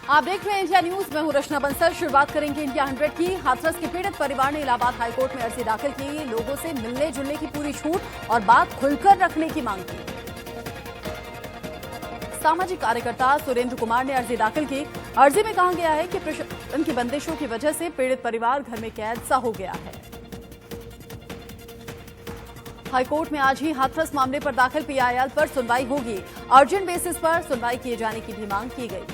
आप देख रहे हैं इंडिया न्यूज। मैं हूं रचना बंसल। शुरुआत करेंगे इंडिया 100 की। हाथरस के पीड़ित परिवार ने इलाहाबाद हाईकोर्ट में अर्जी दाखिल की। लोगों से मिलने जुलने की पूरी छूट और बात खुलकर रखने की मांग की। सामाजिक कार्यकर्ता सुरेंद्र कुमार ने अर्जी दाखिल की। अर्जी में कहा गया है कि प्रशासन की बंदिशों की वजह से पीड़ित परिवार घर में कैद सा हो गया है। हाईकोर्ट में आज ही हाथरस मामले पर दाखिल पीआईएल पर सुनवाई होगी। अर्जेंट बेसिस पर सुनवाई किए जाने की भी मांग की गई।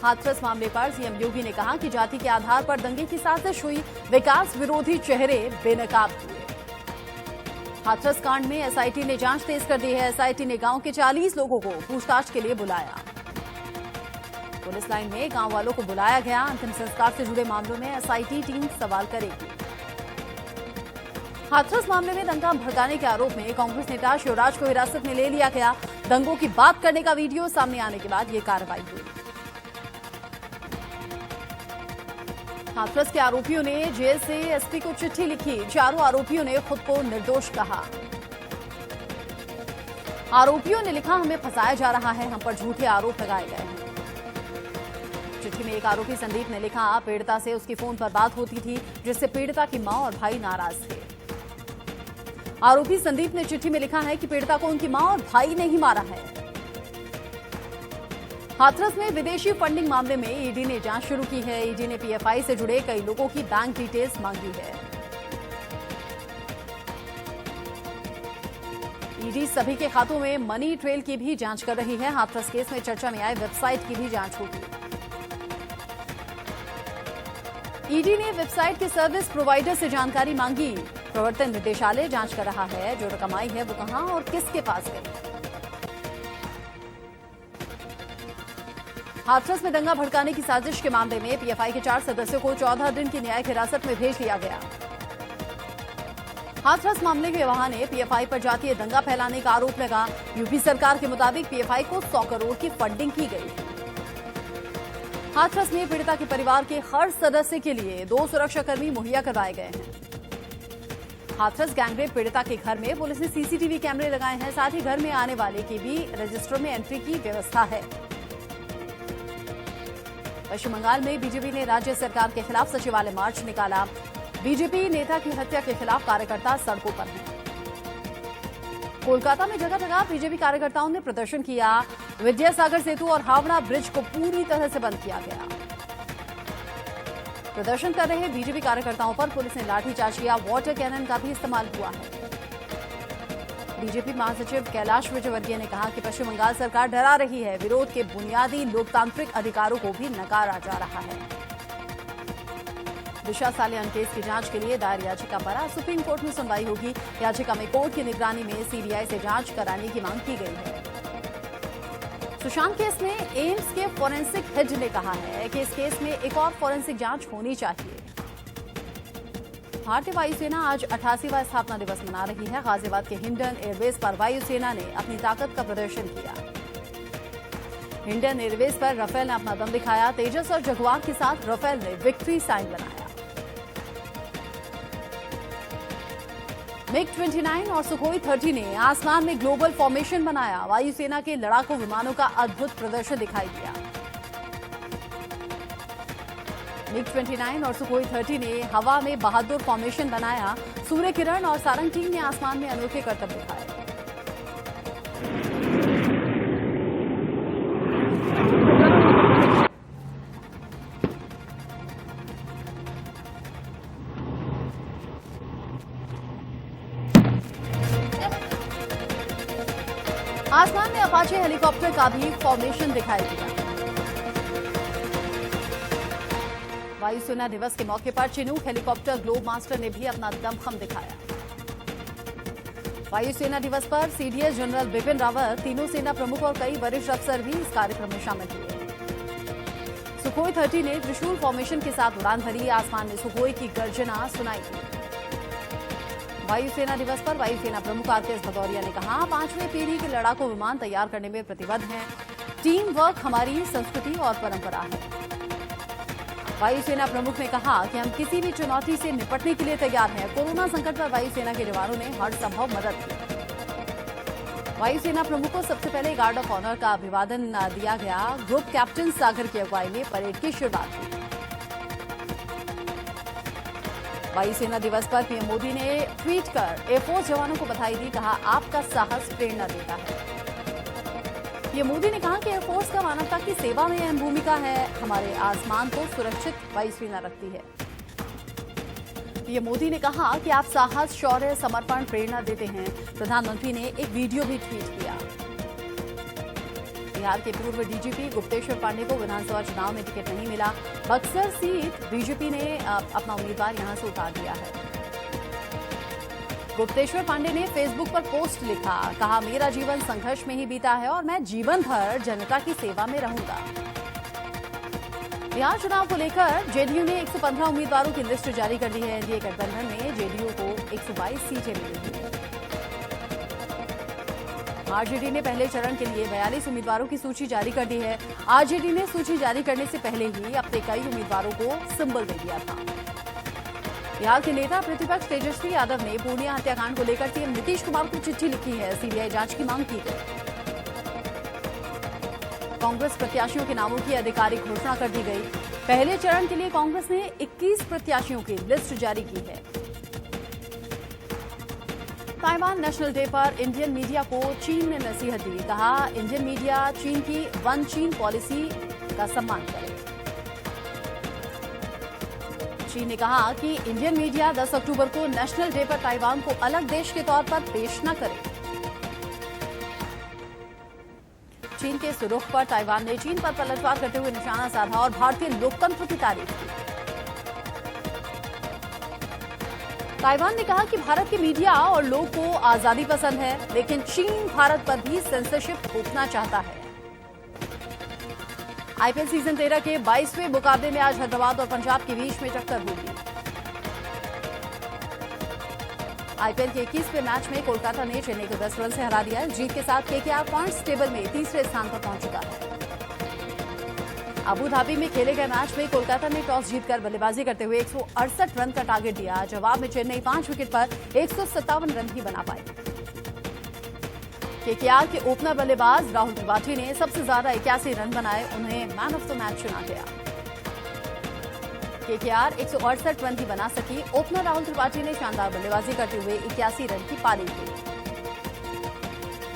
हाथरस मामले पर सीएम योगी ने कहा कि जाति के आधार पर दंगे की साजिश हुई, विकास विरोधी चेहरे बेनकाब हुए। हाथरस कांड में एसआईटी ने जांच तेज कर दी है। एसआईटी ने गांव के 40 लोगों को पूछताछ के लिए बुलाया। पुलिस लाइन में गांव वालों को बुलाया गया। अंतिम संस्कार से जुड़े मामलों में एसआईटी टीम सवाल करेगी। हाथरस मामले में दंगा भड़काने के आरोप में कांग्रेस नेता शिवराज को हिरासत में ले लिया गया। दंगों की बात करने का वीडियो सामने आने के बाद ये कार्रवाई हुई। हाथरस के आरोपियों ने जेल से एसपी को चिट्ठी लिखी। चारों आरोपियों ने खुद को निर्दोष कहा। आरोपियों ने लिखा, हमें फंसाया जा रहा है, हम पर झूठे आरोप लगाए गए हैं। चिट्ठी में एक आरोपी संदीप ने लिखा, पीड़िता से उसकी फोन पर बात होती थी जिससे पीड़िता की मां और भाई नाराज थे। आरोपी संदीप ने चिट्ठी में लिखा है कि पीड़िता को उनकी मां और भाई ने ही मारा है। हाथरस में विदेशी फंडिंग मामले में ईडी ने जांच शुरू की है। ईडी ने पीएफआई से जुड़े कई लोगों की बैंक डिटेल्स मांगी है। ईडी सभी के खातों में मनी ट्रेल की भी जांच कर रही है। हाथरस केस में चर्चा में आए वेबसाइट की भी जांच होगी। ईडी ने वेबसाइट के सर्विस प्रोवाइडर से जानकारी मांगी। प्रवर्तन निदेशालय जांच कर रहा है जो रकम आई है वो कहां और किसके पास गई। हाथरस में दंगा भड़काने की साजिश के मामले में पीएफआई के 4 सदस्यों को 14 दिन की न्यायिक हिरासत में भेज दिया गया। हाथरस मामले के बहाने पीएफआई पर जातीय दंगा फैलाने का आरोप लगा। यूपी सरकार के मुताबिक पीएफआई को 100 करोड़ की फंडिंग की गई। हाथरस में पीड़िता के परिवार के हर सदस्य के लिए 2 सुरक्षाकर्मी मुहैया करवाए गए हैं। हाथरस गैंगरेप पीड़िता के घर में पुलिस ने सीसीटीवी कैमरे लगाए हैं। साथ ही घर में आने वाले की भी रजिस्टर में एंट्री की व्यवस्था है। पश्चिम बंगाल में बीजेपी ने राज्य सरकार के खिलाफ सचिवालय मार्च निकाला। बीजेपी नेता की हत्या के खिलाफ कार्यकर्ता सड़कों पर हैं। कोलकाता में जगह जगह बीजेपी कार्यकर्ताओं ने प्रदर्शन किया। विद्यासागर सेतु और हावड़ा ब्रिज को पूरी तरह से बंद किया गया। प्रदर्शन कर रहे बीजेपी कार्यकर्ताओं पर पुलिस ने लाठीचार्ज किया। वाटर कैनन का भी इस्तेमाल हुआ है। बीजेपी महासचिव कैलाश विजयवर्गीय ने कहा कि पश्चिम बंगाल सरकार डरा रही है। विरोध के बुनियादी लोकतांत्रिक अधिकारों को भी नकारा जा रहा है। दिशा सालियान केस की जांच के लिए दायर याचिका पर आज सुप्रीम कोर्ट में सुनवाई होगी। याचिका में कोर्ट की निगरानी में सीबीआई से जांच कराने की मांग की गई है। सुशांत केस में एम्स के फॉरेंसिक हेड ने कहा है कि इस केस में एक और फॉरेंसिक जांच होनी चाहिए। भारतीय वायुसेना आज 88वां स्थापना दिवस मना रही है। गाजियाबाद के हिंडन एयरबेस पर वायुसेना ने अपनी ताकत का प्रदर्शन किया। हिंडन एयरबेस पर राफेल ने अपना दम दिखाया। तेजस और जगुआर के साथ राफेल ने विक्ट्री साइन बनाया। मिग 29 और सुखोई 30 ने आसमान में ग्लोबल फॉर्मेशन बनाया। वायुसेना के लड़ाकू विमानों का अद्भुत प्रदर्शन दिखाई दिया। मिग 29 और सुखोई 30 ने हवा में बहादुर फॉर्मेशन बनाया। सूर्य किरण और सारंग टीम ने आसमान में अनोखे करतब दिखाए। आसमान में अपाचे हेलीकॉप्टर का भी फॉर्मेशन दिखाई दिया। वायुसेना दिवस के मौके पर चिनूक हेलीकॉप्टर ग्लोब मास्टर ने भी अपना दमखम दिखाया। वायुसेना दिवस पर सीडीएस जनरल बिपिन रावत, तीनों सेना प्रमुख और कई वरिष्ठ अफसर भी इस कार्यक्रम में शामिल हुए। सुखोई 30 ने त्रिशूल फॉर्मेशन के साथ उड़ान भरी। आसमान में सुखोई की गर्जना सुनाई दी। वायुसेना दिवस पर वायुसेना प्रमुख आरकेएस भदौरिया ने कहा, 5वीं पीढ़ी के लड़ाकू विमान तैयार करने में प्रतिबद्ध हैं। टीम वर्क हमारी संस्कृति और परंपरा है। वायुसेना प्रमुख ने कहा कि हम किसी भी चुनौती से निपटने के लिए तैयार हैं। कोरोना संकट पर वायुसेना के जवानों ने हर संभव मदद की। वायुसेना प्रमुख को सबसे पहले गार्ड ऑफ ऑनर का अभिवादन दिया गया। ग्रुप कैप्टन सागर की अगुवाई में परेड की शुरुआत हुई। वायुसेना दिवस पर पीएम मोदी ने ट्वीट कर एयरफोर्स जवानों को बधाई दी। कहा, आपका साहस प्रेरणा देता है। पीएम मोदी ने कहा कि एयरफोर्स का मानवता की सेवा में अहम भूमिका है। हमारे आसमान को सुरक्षित वायुसेना रखती है। पीएम मोदी ने कहा कि आप साहस, शौर्य, समर्पण, प्रेरणा देते हैं। प्रधानमंत्री ने एक वीडियो भी ट्वीट किया। बिहार के पूर्व डीजीपी गुप्तेश्वर पांडे को विधानसभा चुनाव में टिकट नहीं मिला। बक्सर सीट बीजेपी ने अपना उम्मीदवार यहां से उतार दिया है। गुप्तेश्वर पांडे ने फेसबुक पर पोस्ट लिखा, कहा, मेरा जीवन संघर्ष में ही बीता है और मैं जीवन भर जनता की सेवा में रहूंगा। बिहार चुनाव को लेकर जेडीयू ने 115 उम्मीदवारों की लिस्ट जारी कर दी है। एनडीए गठबंधन में जेडीयू को 122 सीटें मिली हैं। आरजेडी ने पहले चरण के लिए 42 उम्मीदवारों की सूची जारी कर दी है। आरजेडी ने सूची जारी करने से पहले ही अपने कई उम्मीदवारों को सिंबल दे दिया था। बिहार के नेता प्रतिपक्ष तेजस्वी यादव ने पूर्णिया हत्याकांड को लेकर सीएम नीतीश कुमार को चिट्ठी लिखी है। सीबीआई जांच की मांग की गई। कांग्रेस प्रत्याशियों के नामों की आधिकारिक घोषणा कर दी गई। पहले चरण के लिए कांग्रेस ने 21 प्रत्याशियों की लिस्ट जारी की है। ताइवान नेशनल डे पर इंडियन मीडिया को चीन ने नसीहत दी। कहा, इंडियन मीडिया चीन की वन चीन पॉलिसी का सम्मान करे। चीन ने कहा कि इंडियन मीडिया 10 अक्टूबर को नेशनल डे पर ताइवान को अलग देश के तौर पर पेश न करे। चीन के सुरुख पर ताइवान ने चीन पर पलटवार करते हुए निशाना साधा और भारतीय लोकतंत्र की तारीफ की। ताइवान ने कहा कि भारत के मीडिया और लोग को आजादी पसंद है, लेकिन चीन भारत पर भी सेंसरशिप थोपना चाहता है। आईपीएल सीजन 13 के 22वें मुकाबले में आज हैदराबाद और पंजाब के बीच में टक्कर होगी। आईपीएल के 21वें मैच में कोलकाता ने चेन्नई को 10 रन से हरा दिया। जीत के साथ केकेआर पॉइंट्स टेबल में तीसरे स्थान पर पहुंच चुका है। अबू धाबी में खेले गए मैच में कोलकाता ने टॉस जीतकर बल्लेबाजी करते हुए 168 रन का टारगेट दिया। जवाब में चेन्नई 5 विकेट पर 157 रन ही बना पाई। केकेआर के ओपनर बल्लेबाज राहुल त्रिपाठी ने सबसे ज्यादा 81 रन बनाए। उन्हें मैन ऑफ द मैच चुना गया। केकेआर 168 रन ही बना सकी। ओपनर राहुल त्रिपाठी ने शानदार बल्लेबाजी करते हुए 81 रन की पारी की।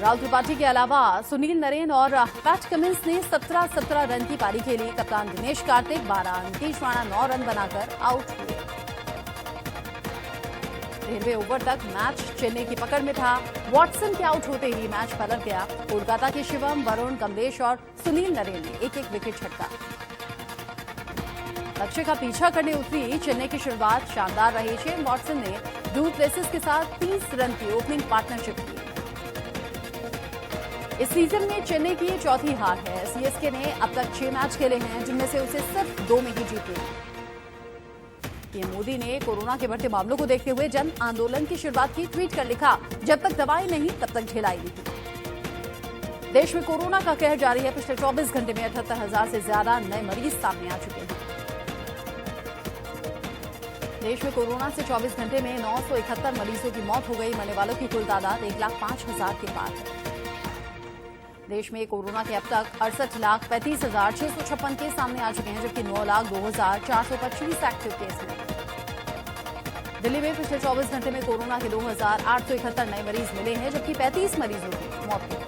राहुल त्रिपाठी के अलावा सुनील नरेन और पैट कमिंस ने 17-17 रन की पारी खेली। कप्तान दिनेश कार्तिक 12, नीतीश राणा 9 रन बनाकर आउट हुए। 13वें ओवर तक मैच चेन्नई की पकड़ में था। वॉटसन के आउट होते ही मैच पलट गया। कोलकाता के शिवम, वरुण, कमलेश और सुनील नरेन ने एक-एक विकेट छटका। लक्ष्य का पीछा करने उतरी चेन्नई की शुरुआत शानदार रही। शेन वॉटसन ने डू प्लेसिस के साथ 30 रन की ओपनिंग पार्टनरशिप की। इस सीजन में चेन्नई की ये चौथी हार है। सीएसके ने अब तक 6 मैच खेले हैं, जिनमें से उसे सिर्फ 2 में ही जीते। पीएम मोदी ने कोरोना के बढ़ते मामलों को देखते हुए जन आंदोलन की शुरुआत की। ट्वीट कर लिखा, जब तक दवाई नहीं तब तक ढिलाई नहीं। देश में कोरोना का कहर जारी है। पिछले 24 घंटे में 78,000 से ज्यादा नए मरीज सामने आ चुके हैं। देश में कोरोना से 24 घंटे में 971 मरीजों की मौत हो गई। मरने वालों की कुल तादाद 1,05,000 के पार है। देश में कोरोना के अब तक 68,35,656 केस सामने आ चुके हैं, जबकि 9,02,425 एक्टिव केस हैं। दिल्ली में पिछले 24 घंटे में कोरोना के 2,871 नए मरीज मिले हैं, जबकि 35 मरीजों की मौत हुई।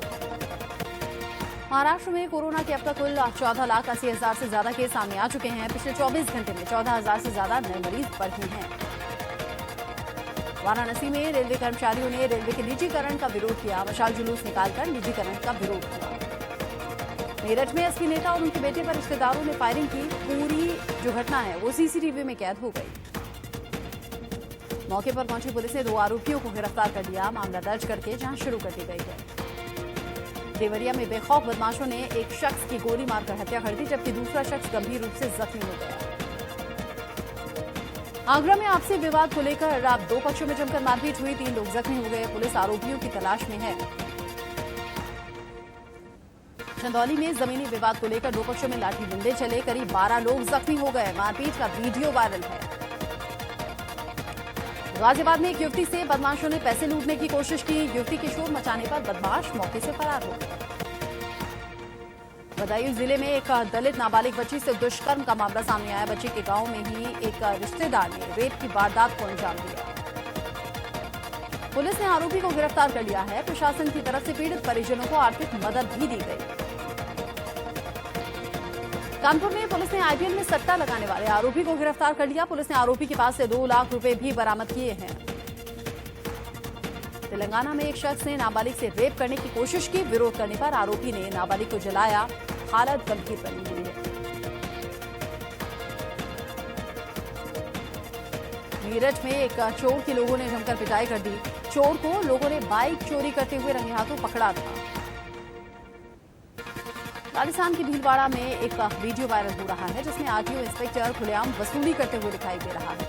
महाराष्ट्र में कोरोना के अब तक कुल 14,80,000 से ज्यादा केस सामने आ चुके हैं। पिछले 24 घंटे में 14,000 से ज्यादा नए मरीज बढ़े हैं। वाराणसी में रेलवे कर्मचारियों ने रेलवे के निजीकरण का विरोध किया। मशाल जुलूस निकालकर निजीकरण का विरोध किया। मेरठ में एसपी नेता और उनके बेटे पर रिश्तेदारों ने फायरिंग की। पूरी जो घटना है वो सीसीटीवी में कैद हो गई। मौके पर पहुंची पुलिस ने 2 आरोपियों को गिरफ्तार कर लिया। मामला दर्ज करके जांच शुरू कर दी गई है। देवरिया में बेखौफ बदमाशों ने एक शख्स की गोली मारकर हत्या कर दी, जबकि दूसरा शख्स गंभीर रूप से जख्मी हो गया। आगरा में आपसी विवाद को लेकर अब 2 पक्षों में जमकर मारपीट हुई। 3 लोग जख्मी हो गए। पुलिस आरोपियों की तलाश में है। चंदौली में जमीनी विवाद को लेकर 2 पक्षों में लाठी डंडे चले। करीब 12 लोग जख्मी हो गए। मारपीट का वीडियो वायरल है। गाजियाबाद में एक युवती से बदमाशों ने पैसे लूटने की कोशिश की। युवती के शोर मचाने पर बदमाश मौके से फरार हो गए। बदायूं जिले में एक दलित नाबालिग बच्ची से दुष्कर्म का मामला सामने आया। बच्ची के गांव में ही एक रिश्तेदार ने रेप की वारदात को अंजाम दिया। पुलिस ने आरोपी को गिरफ्तार कर लिया है। प्रशासन की तरफ से पीड़ित परिजनों को आर्थिक मदद भी दी गई। कानपुर में पुलिस ने आईपीएल में सट्टा लगाने वाले आरोपी को गिरफ्तार कर लिया। पुलिस ने आरोपी के पास से 2 लाख रुपए भी बरामद किए हैं। तेलंगाना में एक शख्स ने नाबालिग से रेप करने की कोशिश की। विरोध करने पर आरोपी ने नाबालिग को जलाया। हालत गंभीर बनी हुई है। मीरठ में एक चोर की लोगों ने जमकर पिटाई कर दी। चोर को लोगों ने बाइक चोरी करते हुए रंगे हाथों पकड़ा था। राजस्थान के भीलवाड़ा में एक वीडियो वायरल हो रहा है जिसमें आरटीओ इंस्पेक्टर खुलेआम वसूली करते हुए दिखाई दे रहा है।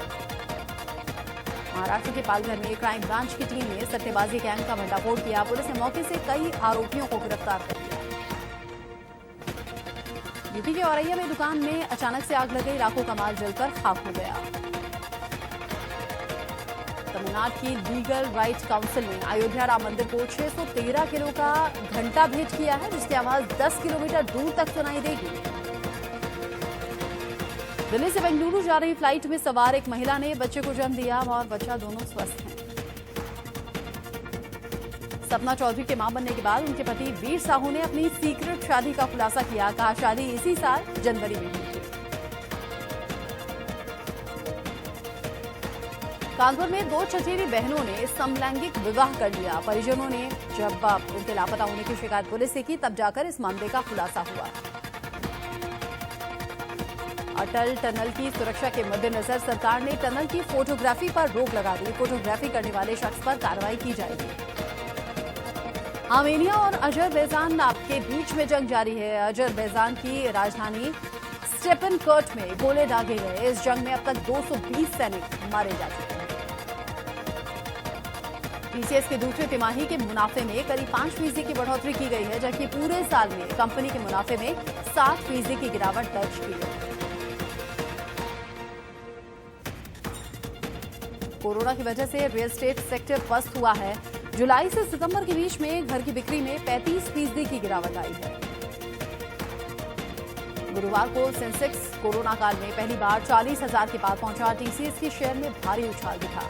महाराष्ट्र के पालघर में क्राइम ब्रांच की टीम ने सट्टेबाजी गैंग का भंडाफोड़ किया। पुलिस ने मौके से कई आरोपियों को गिरफ्तार कर लिया। यूपी के औरैया में दुकान में अचानक से आग लग गई। लाखों का माल जलकर खाक हो गया। तमिलनाडु की लीगल राइट्स काउंसिल ने अयोध्या राम मंदिर को 613 किलो का घंटा भेंट किया है जिसकी आवाज 10 किलोमीटर दूर तक सुनाई देगी। दिल्ली से बेंगलुरु जा रही फ्लाइट में सवार एक महिला ने बच्चे को जन्म दिया और बच्चा दोनों स्वस्थ हैं। सपना चौधरी के मां बनने के बाद उनके पति वीर साहू ने अपनी सीक्रेट शादी का खुलासा किया। कहा शादी इसी साल जनवरी में हुई थी। कानपुर में 2 चचेरी बहनों ने समलैंगिक विवाह कर लिया। परिजनों ने जब उनके लापता होने की शिकायत पुलिस से की तब जाकर इस मामले का खुलासा हुआ। अटल टनल की सुरक्षा के मद्देनजर सरकार ने टनल की फोटोग्राफी पर रोक लगा दी। फोटोग्राफी करने वाले शख्स पर कार्रवाई की जाएगी। आर्मेनिया और अजरबैजान के बीच में जंग जारी है। अजरबैजान की राजधानी स्टेपनकर्ट में गोले दागे गए। इस जंग में अब तक 220 सैनिक मारे जा चुके हैं। टीसीएस के दूसरे तिमाही के मुनाफे में करीब 5% की बढ़ोतरी की गई है जबकि पूरे साल में कंपनी के मुनाफे में 7% की गिरावट दर्ज की गई। कोरोना की वजह से रियल एस्टेट सेक्टर पस्त हुआ है। जुलाई से सितंबर के बीच में घर की बिक्री में 35% की गिरावट आई है। गुरुवार को सेंसेक्स कोरोना काल में पहली बार 40,000 के पार पहुंचा। टीसीएस के शेयर में भारी उछाल दिखा।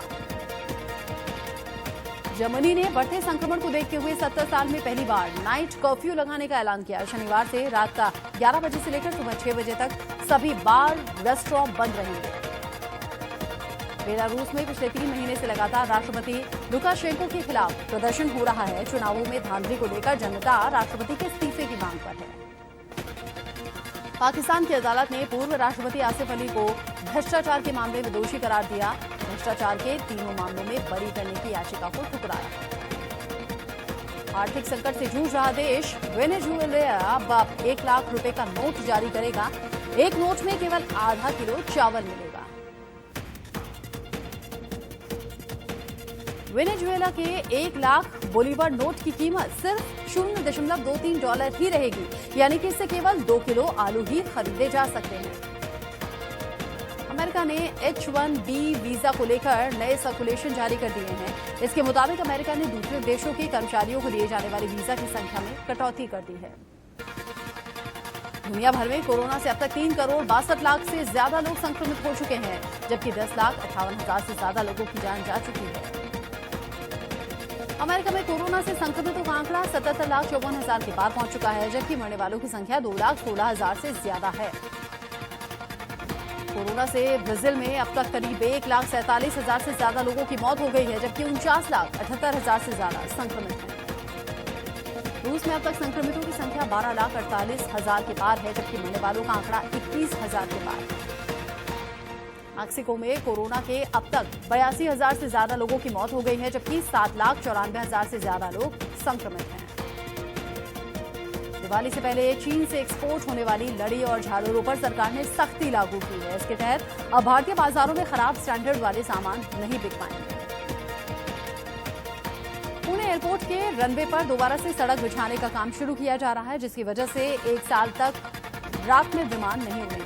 जर्मनी ने बढ़ते संक्रमण को देखते हुए 70 साल में पहली बार नाइट कर्फ्यू लगाने का ऐलान किया। शनिवार से रात का 11 बजे से लेकर सुबह 6 बजे तक सभी बार रेस्टोरेंट बंद रहेंगे। बेलारूस में पिछले 3 महीने से लगातार राष्ट्रपति लुकाशेंको के खिलाफ प्रदर्शन हो रहा है। चुनावों में धांधली को लेकर जनता राष्ट्रपति के इस्तीफे की मांग पर है। पाकिस्तान की अदालत ने पूर्व राष्ट्रपति आसिफ अली को भ्रष्टाचार के मामले में दोषी करार दिया। भ्रष्टाचार के तीनों मामलों में बरी करने की याचिका को ठुकराया। आर्थिक संकट से जूझ रहा देश वेनेजुएला अब 1 लाख रुपए का नोट जारी करेगा। एक नोट में केवल आधा किलो चावल मिलेगा। वेनेजुएला के 1 लाख बोलीवर नोट की कीमत सिर्फ $0.23 ही रहेगी, यानी कि इससे केवल 2 किलो आलू ही खरीदे जा सकते हैं। अमेरिका ने H-1B वीजा को लेकर नए सर्कुलेशन जारी कर दिए हैं। इसके मुताबिक अमेरिका ने दूसरे देशों के कर्मचारियों को दिए जाने वाले वीजा की संख्या में कटौती कर दी है। दुनिया भर में कोरोना से अब तक 3 करोड़ 62 लाख से ज्यादा लोग संक्रमित हो चुके हैं, जबकि 10,58,000 से ज्यादा लोगों की जान जा चुकी है। अमेरिका में कोरोना से संक्रमितों का आंकड़ा 77,54,000 के पार पहुंच चुका है, जबकि मरने वालों की संख्या 2,16,000 से ज्यादा है। कोरोना से ब्राजील में अब तक करीब 1,47,000 से ज्यादा लोगों की मौत हो गई है, जबकि 49,78,000 से ज्यादा संक्रमित हैं। रूस में अब तक संक्रमितों की संख्या 12,48,000 के पार है, जबकि मरने वालों का आंकड़ा 21,000 के पार है। मैक्सिको में कोरोना के अब तक 82,000 से ज्यादा लोगों की मौत हो गई है, जबकि 7,94,000 से ज्यादा लोग संक्रमित हैं। दिवाली से पहले चीन से एक्सपोर्ट होने वाली लड़ी और झालरों पर सरकार ने सख्ती लागू की है। इसके तहत अब भारतीय बाजारों में खराब स्टैंडर्ड वाले सामान नहीं बिक पाएंगे। पुणे एयरपोर्ट के रनवे पर दोबारा से सड़क बिछाने का काम शुरू किया जा रहा है, जिसकी वजह से 1 साल तक रात में विमान नहीं उड़ेंगे।